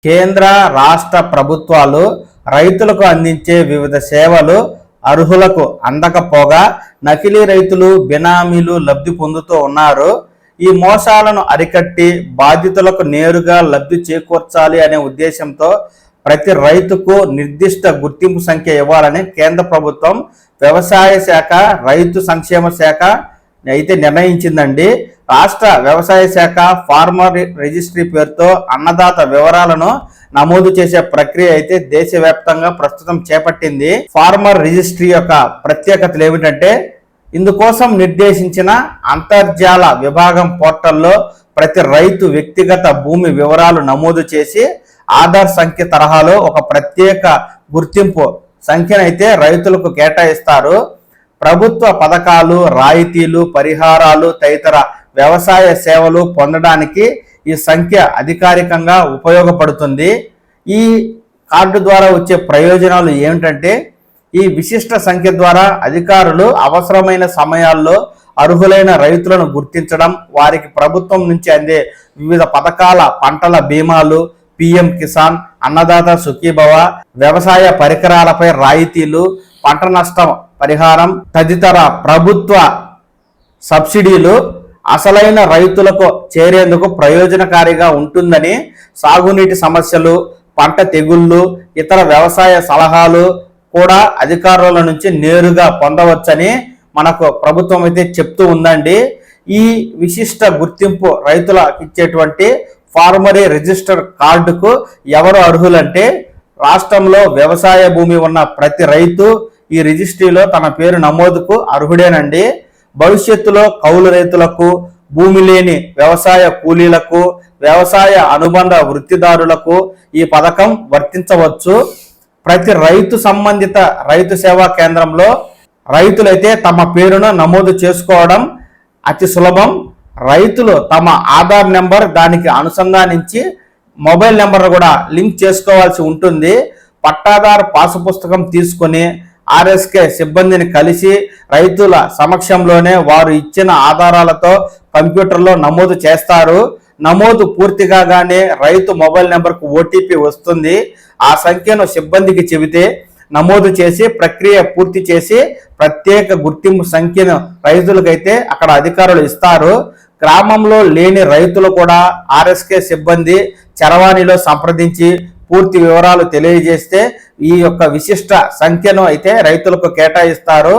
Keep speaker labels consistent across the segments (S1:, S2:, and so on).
S1: కేంద్ర రాష్ట్ర ప్రభుత్వాలు రైతులకు అందించే వివిధ సేవలు అర్హులకు అందకపోగా నకిలీ రైతులు బినామీలు లబ్ధి పొందుతూ ఉన్నారు. ఈ మోసాలను అరికట్టి బాధితులకు నేరుగా లబ్ధి చేకూర్చాలి అనే ఉద్దేశంతో ప్రతి రైతుకు నిర్దిష్ట గుర్తింపు సంఖ్య ఇవ్వాలని కేంద్ర ప్రభుత్వం వ్యవసాయ శాఖ, రైతు సంక్షేమ శాఖ అయితే నిర్ణయించిందండి. రాష్ట్ర వ్యవసాయ శాఖ ఫార్మర్ రిజిస్ట్రీ పేరుతో అన్నదాత వివరాలను నమోదు చేసే ప్రక్రియ అయితే దేశవ్యాప్తంగా ప్రస్తుతం చేపట్టింది. ఫార్మర్ రిజిస్ట్రీ యొక్క ప్రత్యేకతలు ఏమిటంటే, ఇందుకోసం నిర్దేశించిన అంతర్జాల విభాగం పోర్టల్లో ప్రతి రైతు వ్యక్తిగత భూమి వివరాలు నమోదు చేసి ఆధార్ సంఖ్య తరహాలో ఒక ప్రత్యేక గుర్తింపు సంఖ్యనైతే రైతులకు కేటాయిస్తారు. ప్రభుత్వ పథకాలు, రాయితీలు, పరిహారాలు తదితర వ్యవసాయ సేవలు పొందడానికి ఈ సంఖ్య అధికారికంగా ఉపయోగపడుతుంది. ఈ కార్డు ద్వారా వచ్చే ప్రయోజనాలు ఏమిటంటే, ఈ విశిష్ట సంఖ్య ద్వారా అధికారులు అవసరమైన సమయాల్లో అర్హులైన రైతులను గుర్తించడం, వారికి ప్రభుత్వం నుంచి అందే వివిధ పథకాల పంటల బీమాలు, పిఎం కిసాన్, అన్నదాత సుఖీభవ, వ్యవసాయ పరికరాలపై రాయితీలు, పంట నష్టం పరిహారం తదితర ప్రభుత్వ సబ్సిడీలు అసలైన రైతులకు చేరేందుకు ప్రయోజనకారిగా ఉంటుందని, సాగునీటి సమస్యలు, పంట తెగుళ్ళు, ఇతర వ్యవసాయ సలహాలు కూడా అధికారుల నుంచి నేరుగా పొందవచ్చని మనకు ప్రభుత్వం అయితే చెప్తూ ఉందండి. ఈ విశిష్ట గుర్తింపు రైతులకు ఇచ్చేటువంటి ఫార్మరీ రిజిస్టర్ కార్డుకు ఎవరు అర్హులంటే, రాష్ట్రంలో వ్యవసాయ భూమి ఉన్న ప్రతి రైతు ఈ రిజిస్ట్రీలో తన పేరు నమోదుకు అర్హుడేనండి. భవిష్యత్తులో కౌలు రైతులకు, భూమి లేని వ్యవసాయ కూలీలకు, వ్యవసాయ అనుబంధ వృత్తిదారులకు ఈ పథకం వర్తించవచ్చు. ప్రతి రైతు సంబంధిత రైతు సేవా కేంద్రంలో రైతులైతే తమ పేరును నమోదు చేసుకోవడం అతి సులభం. రైతులు తమ ఆధార్ నెంబర్ దానికి అనుసంధానించి మొబైల్ నెంబర్ కూడా లింక్ చేసుకోవాల్సి ఉంటుంది. పట్టాదారు పాసు పుస్తకం తీసుకుని ఆర్ఎస్కే సిబ్బందిని కలిసి రైతుల సమక్షంలోనే వారు ఇచ్చిన ఆధారాలతో కంప్యూటర్లో నమోదు చేస్తారు. నమోదు పూర్తి కాగానే రైతు మొబైల్ నెంబర్కు ఓటీపీ వస్తుంది. ఆ సంఖ్యను సిబ్బందికి చెబితే నమోదు చేసి ప్రక్రియ పూర్తి చేసి ప్రత్యేక గుర్తింపు సంఖ్యను రైతులకైతే అక్కడ అధికారులు ఇస్తారు. గ్రామంలో లేని రైతులు కూడా ఆర్ఎస్కే సిబ్బంది చరవాణిలో సంప్రదించి పూర్తి వివరాలు తెలియజేస్తే ఈ యొక్క విశిష్ట సంఖ్యను అయితే రైతులకు కేటాయిస్తారు.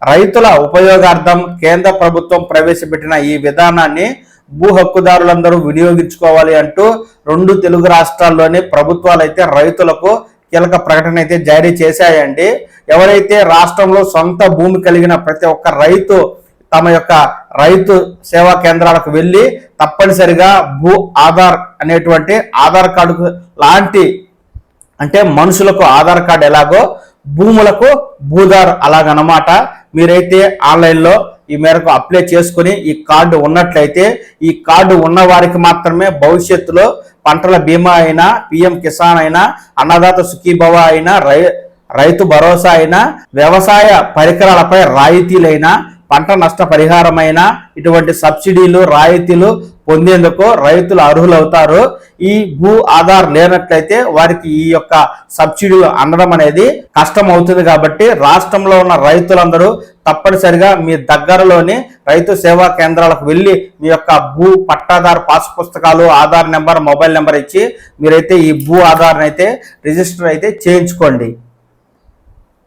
S1: రైతుల ఉపయోగార్థం కేంద్ర ప్రభుత్వం ప్రవేశపెట్టిన ఈ విధానాన్ని భూ హక్కుదారులందరూ వినియోగించుకోవాలి అంటూ 2 తెలుగు రాష్ట్రాల్లోని ప్రభుత్వాలు అయితే రైతులకు కీలక ప్రకటన అయితే జారీ చేశాయండి. ఎవరైతే రాష్ట్రంలో సొంత భూమి కలిగిన ప్రతి ఒక్క రైతు తమ యొక్క రైతు సేవా కేంద్రాలకు వెళ్ళి తప్పనిసరిగా భూ ఆధార్ అనేటువంటి ఆధార్ కార్డు లాంటి, అంటే మనుషులకు ఆధార్ కార్డు ఎలాగో భూములకు భూదార్ అలాగనమాట, మీరైతే ఆన్లైన్లో ఈ మేరకు అప్లై చేసుకుని ఈ కార్డు ఉన్నట్లయితే ఈ కార్డు ఉన్న వారికి మాత్రమే భవిష్యత్తులో పంటల బీమా అయినా, పిఎం కిసాన్ అయినా, అన్నదాత సుఖీభవ అయినా, రైతు భరోసా అయినా, వ్యవసాయ పరికరాలపై రాయితీలైనా, పంట నష్ట పరిహారమైన ఇటువంటి సబ్సిడీలు, రాయితీలు పొందేందుకు రైతులు అర్హులవుతారు. ఈ భూ ఆధార్ లేనట్లయితే వారికి ఈ యొక్క సబ్సిడీలు అందడం అనేది కష్టం అవుతుంది. కాబట్టి రాష్ట్రంలో ఉన్న రైతులందరూ తప్పనిసరిగా మీ దగ్గరలోని రైతు సేవా కేంద్రాలకు వెళ్ళి మీ యొక్క భూ పట్టాదారు పాస్ పుస్తకాలు, ఆధార్ నెంబర్, మొబైల్ నెంబర్ ఇచ్చి మీరైతే ఈ భూ ఆధార్ని అయితే రిజిస్టర్ అయితే చేయించుకోండి.